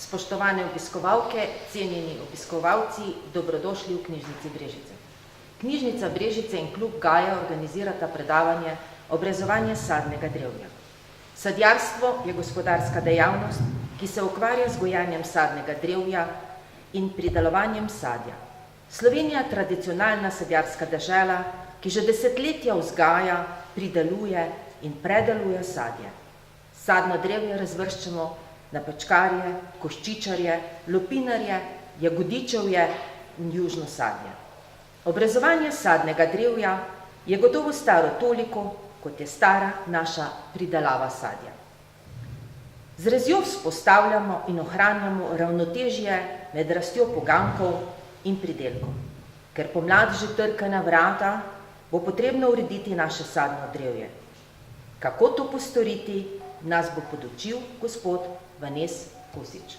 Spoštovane obiskovalke, cenjeni obiskovalci, dobrodošli v knjižnici Brežice. Knjižnica Brežice in klub Gaja organizirata predavanje Obrezovanje sadnega drevja. Sadjarstvo je gospodarska dejavnost, ki se ukvarja z gojenjem sadnega drevja in pridelovanjem sadja. Slovenija je tradicionalna sadjarska dežela, ki že desetletja vzgaja, prideluje in predeluje sadje. Sadno drevje razvrščamo na pečkarje, koščičarje, lupinarje, jagodičevje in južno sadje. Obrezovanje sadnega drevja je gotovo staro toliko, kot je stara naša pridelava sadja. Z rezjo vzpostavljamo in ohranjamo ravnotežje med rastjo poganjkov in pridelkov. Ker pomlad že trka na vrata, bo potrebno urediti naše sadno drevje. Kako to postoriti, nas bo podučil gospod Vanes Kosič.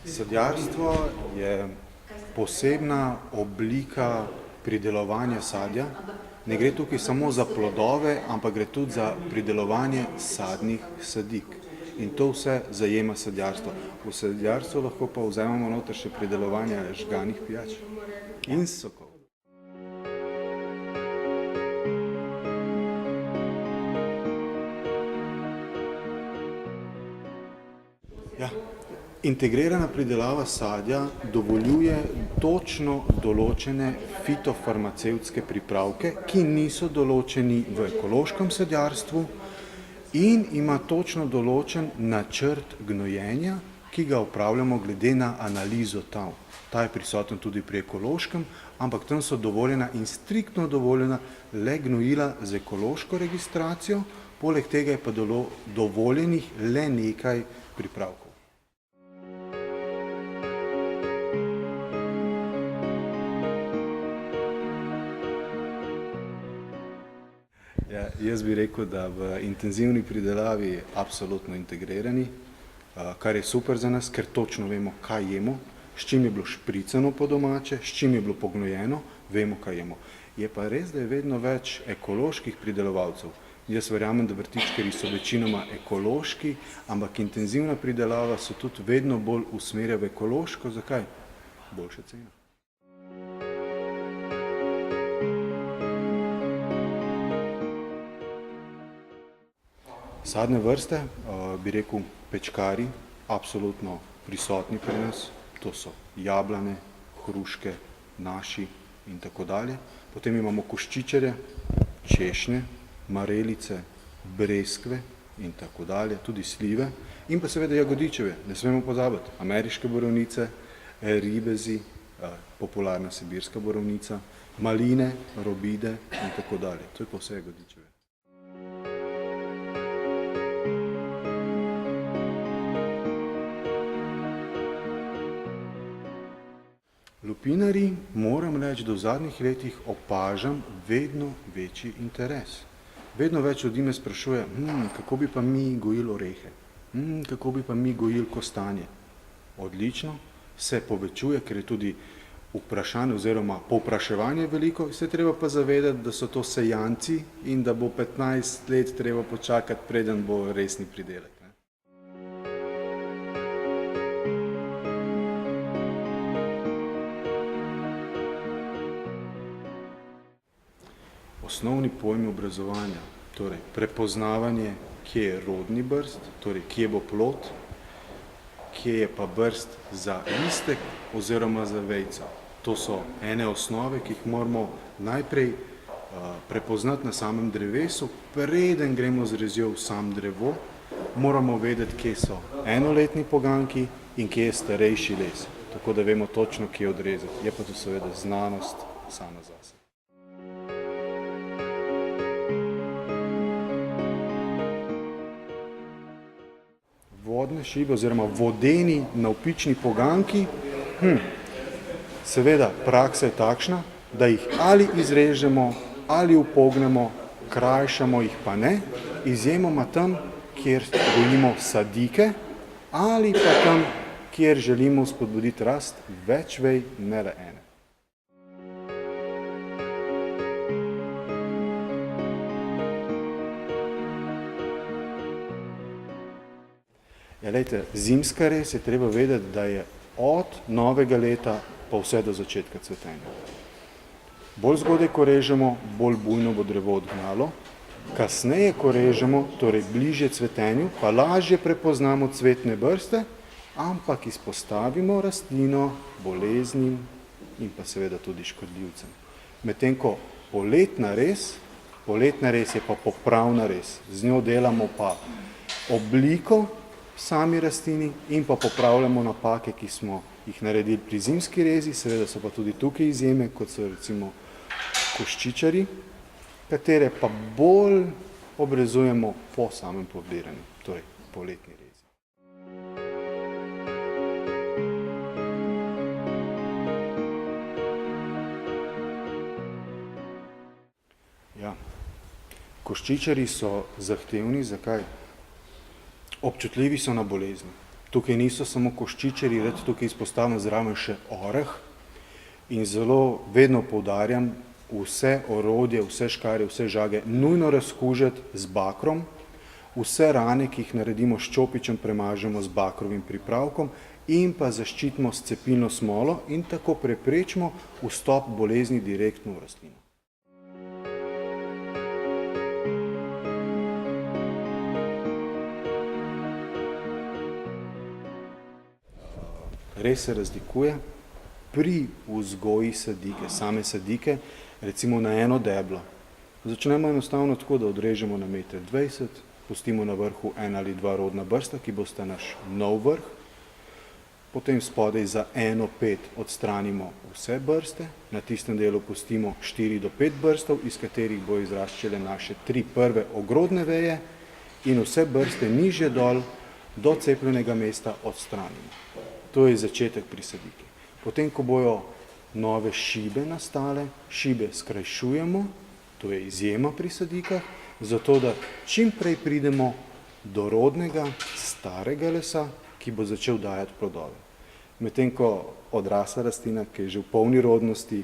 Sadjarstvo je posebna oblika pridelovanja sadja. Ne gre tukaj samo za plodove, ampak gre tudi za pridelovanje sadnih sadik. In to vse zajema sadjarstvo. V sadjarstvo lahko pa vzamemo noter še pridelovanje žganih pijač in sokov. Ja. Integrirana pridelava sadja dovoljuje točno določene fitofarmacevtske pripravke, ki niso določeni v ekološkem sadjarstvu in ima točno določen načrt gnojenja, ki ga upravljamo glede na analizo tal. Ta je prisoten tudi pri ekološkem, ampak tam so dovoljena in striktno dovoljena le gnojila z ekološko registracijo, poleg tega je pa dovoljenih le nekaj pripravkov. Ja, jaz bi rekel, da v intenzivni pridelavi absolutno integrirani, kar je super za nas, ker točno vemo, kaj jemo, s čim je bilo špricano po domače, s čim je bilo pognojeno, vemo, kaj jemo. Je pa res, da je vedno več ekoloških pridelovalcev. Jaz verjamem, da vrtičkarji so večinoma ekološki, ampak intenzivna pridelava se tudi vedno bolj usmerja v ekološko. Zakaj? Boljša cena. Sadne vrste, bi rekel, pečkari, absolutno prisotni pri nas. To so jablane, hruške, naši in tako dalje. Potem imamo koščičarje, češnje, marelice, breskve in tako dalje, tudi slive. In pa seveda jagodičeve, ne smemo pozabiti, ameriške borovnice, ribezi, popularna sibirska borovnica, maline, robide in tako dalje. To je pa vse jagodičeve. Lupinarji, moram reči, da v zadnjih letih opažam vedno večji interes. Vedno več ljudi me sprašuje, kako bi pa mi gojili orehe, kako bi pa mi gojili kostanje. Odlično, se povečuje, ker je tudi vprašanje oziroma povpraševanje veliko, se treba pa zavedati, da so to sejanci in da bo 15 let treba počakati, preden bo resni pridelek. Osnovni pojmi obrezovanja, torej prepoznavanje, kje je rodni brst, torej kje bo plod, kje je pa brst za listek oziroma za vejico. To so ene osnove, ki jih moramo najprej prepoznati na samem drevesu, preden gremo z rezjo v sam drevo, moramo vedeti, kje so enoletni poganjki in kje je starejši les, tako da vemo točno, kje odrezati. Je pa to seveda znanost sama zase. Vodne šibe oziroma vodeni navpični poganjki, seveda praksa je takšna, da jih ali izrežemo, ali upognemo, krajšamo jih pa ne, izjemoma tam, kjer gojimo sadike, ali pa tam, kjer želimo spodbuditi rast več vej, ne le ene. Ja, lejte, zimska rez je treba vedeti, da je od novega leta pa vse do začetka cvetenja. Bolj zgodaj, ko režemo, bolj bujno bo drevo odgnalo. Kasneje, ko režemo, torej bližje cvetenju, pa lažje prepoznamo cvetne vrste, ampak izpostavimo rastlino boleznim in pa seveda tudi škodljivcem. Medtem ko poletna rez je pa popravna rez. Z njo delamo pa obliko sami rastlini in pa popravljamo napake, ki smo jih naredili pri zimski rezi, seveda so pa tudi tukaj izjeme, kot so recimo koščičari, katere pa bolj obrezujemo po samem pobdiranju, torej poletni rezi. Ja, koščičari so zahtevni, zakaj? Občutljivi so na bolezni. Tukaj niso samo koščičari, rad tukaj izpostavljam zraven še oreh in zelo vedno poudarjam, vse orodje, vse škarje, vse žage nujno razkužiti z bakrom, vse rane, ki jih naredimo s čopičem, premažemo z bakrovim pripravkom in pa zaščitimo s cepilno smolo in tako preprečimo vstop bolezni direktno v rastlino. Res se razlikuje pri vzgoji sadike, same sadike, recimo na eno deblo. Začnemo enostavno tako, da odrežemo na 1,20 m, pustimo na vrhu 1 ali 2 rodna brsta, ki bosta naš nov vrh, potem spodaj za 1,5 odstranimo vse brste, na tistem delu pustimo 4 do 5 brstov, iz katerih bo izraščale naše 3 prve ogrodne veje in vse brste nižje dol do cepljenega mesta odstranimo. To je začetek pri sadiki. Potem, ko bojo nove šibe nastale, šibe skrajšujemo, to je izjema pri sadikah, zato da čim prej pridemo do rodnega, starega lesa, ki bo začel dajati plodove. Medtem, ko odrasla rastlina, ki je že v polni rodnosti,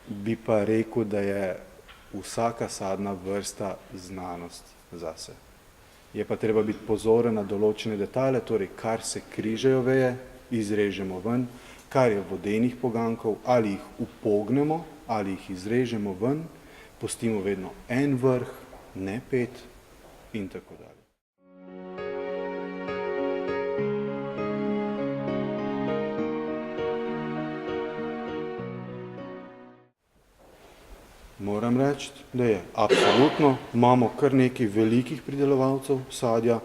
bi pa rekel, da je vsaka sadna vrsta znanost zase. Je pa treba biti pozoren na določene detajle, torej kar se križajo veje, izrežemo ven, kar je vodenih pogankov, ali jih upognemo, ali jih izrežemo ven, pustimo vedno en vrh, ne 5 in tako dalje. Moram reči, da je absolutno, imamo kar nekaj velikih pridelovalcev sadja,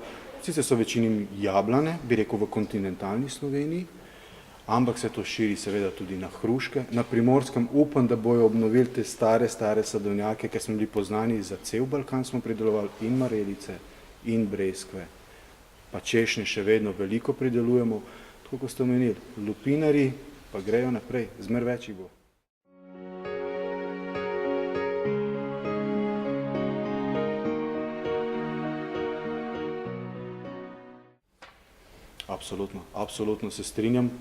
sicer so večini jablane, bi rekel v kontinentalni Sloveniji, ampak se to širi seveda tudi na hruške. Na Primorskem upam, da bojo obnovili te stare sadovnjake, ker smo bili poznani za cel Balkan, smo pridelovali in marelice, in breskve, pa češnje še vedno veliko pridelujemo, tako kot ste omenili, lupinarji pa grejo naprej, zmer več jih bo. Absolutno se strinjam.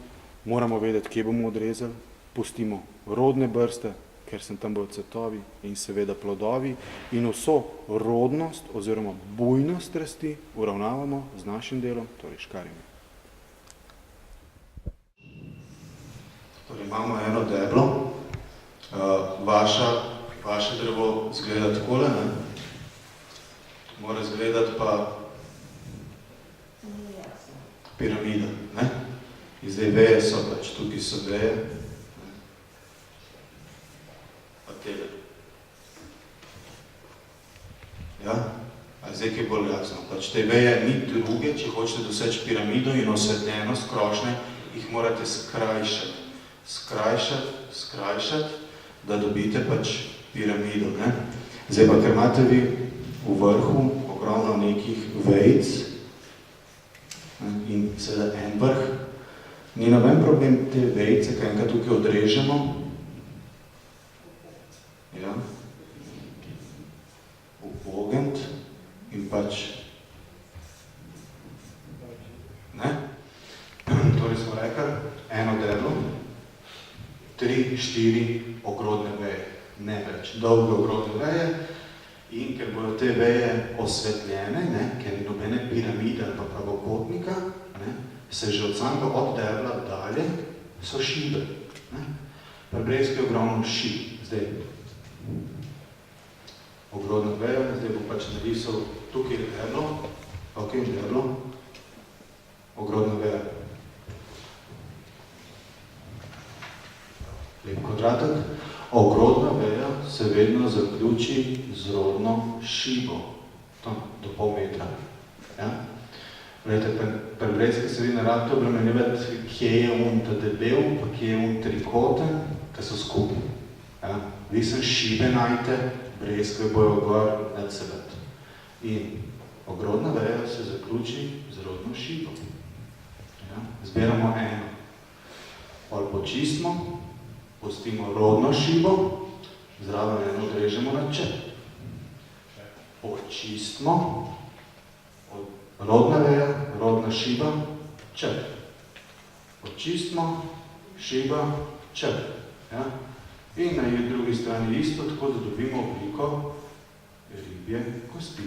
Moramo vedeti, kje bomo odrezali, pustimo rodne brste, ker sem tam bojo cvetovi in seveda plodovi in vso rodnost oziroma bujnost rasti uravnavamo z našim delom, torej škarjami. Torej imamo eno deblo, vaše drevo izgleda takole, ne? Mora izgledati pa piramida, ne? In zdaj veje so pač, tukaj so veje, pa tele. Ja? A zdaj kaj bolj jasno? Pač te veje ni druge, če hočete doseči piramido in osvetljenost krošnje, jih morate skrajšati, da dobite pač piramido, ne? Zdaj pa, ker imate vi v vrhu ogromno nekih vejic, in seveda en vrh, ni noben problem te vejice, kaj enkrat tukaj odrežemo, ja, upogent in pač, ne, torej smo rekli, eno deblo, 3-4 ogrodne veje, ne več, dolge ogrodne veje In ker bodo te veje osvetljene, ne, ker ni nobene piramide ali pa pravokotnika, ne, se že od samega od debla dalje so šibe. Pri breskvi je ogromno šib. Zdaj, ogrodna veja, zdaj bo pač narisal, tukaj je deblo, ok, deblo, ogrodna veja. Lep kvadratek. Ogrodna veja se vedno zaključi z rodno šibo, tam do pol metra. Ja? Glejte, pri breskvi se vi ne rabite obremenjevati, kje je ta debel, pa kje je trikoten, ki so skupaj. Ja? Vi se šibe najte, breskve bojo gor nad sebet. In ogrodna veja se zaključi z rodno šibo. Ja? Zbiramo eno. Pol počistimo, pustimo rodno šibo, zraven eno odrežemo na čep. Počistimo, rodna veja, rodna šiba, čep. Počistimo, šiba, čep. Ja? In na drugi strani isto, tako da dobimo obliko ribje kosti.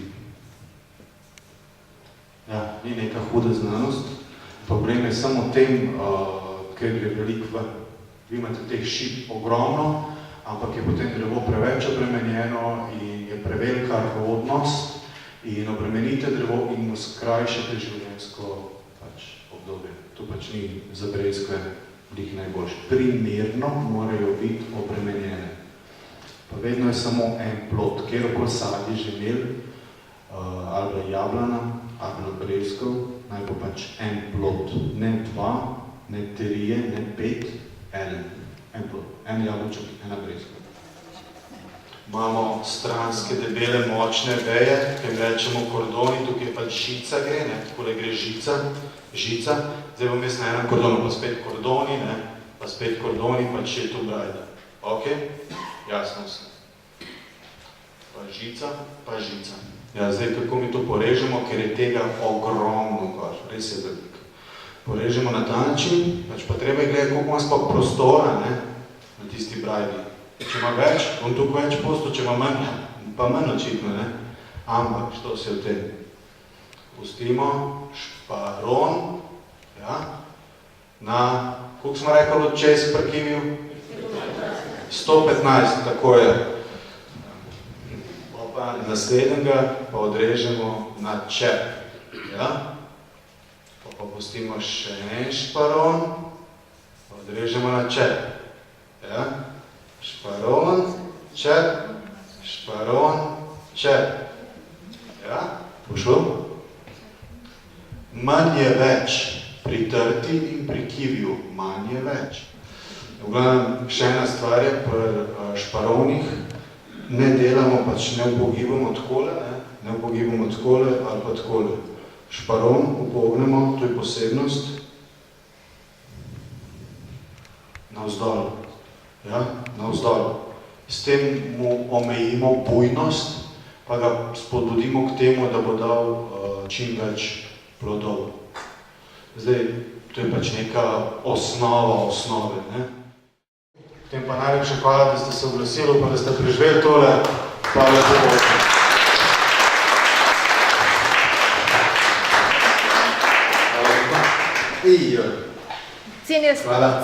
Ja, ni neka huda znanost. Problem je samo v tem, ker gre veliko ven. Vi imate teh šib ogromno, ampak je potem drevo preveč obremenjeno in je prevelika rodnost in obremenite drevo in mu skrajšate življenjsko obdobje. To pač ni za breskve glih najboljše. Primerno morajo biti obremenjene. Pa vedno je samo en plod, kjerokoli sadje že imeli, ali jablana, ali breskov, naj bo pač en plod. Ne dva, ne trije, ne pet, en plod. En jablček, ena breskva. Imamo stranske, debele, močne veje, ki rečemo kordoni, tukaj pač žica gre, ne, takole gre žica. Zdaj bom jaz na enem kordonu, pa spet kordoni, ne, pa spet kordoni, pa še to brajda. Ok? Jasno vse. Pa žica, pa žica. Ja, zdaj kako mi to porežemo, ker je tega ogromno gor, res je veliko. Porežemo na ta način, pač pa treba je gledati, koliko ima sploh prostora, ne, na tisti brajdi. Če ima več, bom tukaj več posto, če ima manj, pa manj očitno, ne. Ampak, što se v tem? Pustimo šparon, ja, na, koliko smo rekli, čez prekivil? 115, tako je. Pa naslednjega pa odrežemo na čep, ja. Pa pustimo še en šparon, pa odrežemo na čep, ja. Šparon, čep, šparon, čep. Ja, pošlo? Manj je več pri trti in pri kiviju, manj je več. V glavnem, še ena stvar je, pri šparonih ne delamo, pač ne upogibamo takole, ne upogibamo takole ali pa takole. Šparon upognemo, to je posebnost, navzdol. Ja, navzdol. S tem mu omejimo bujnost, pa ga spodbudimo k temu, da bo dal čim več plodov. Zdaj, to je pač neka osnove, ne. Potem pa najlepša hvala, da ste se oglasili, pa da ste preživeli tole. Hvala lepo.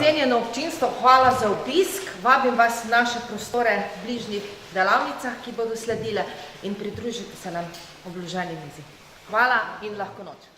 Cenjeno občinstvo, hvala za obisk. Vabim vas v naše prostore v bližnjih delavnicah, ki bodo sledile, in pridružite se nam ob vloženi mizi. Hvala in lahko noč.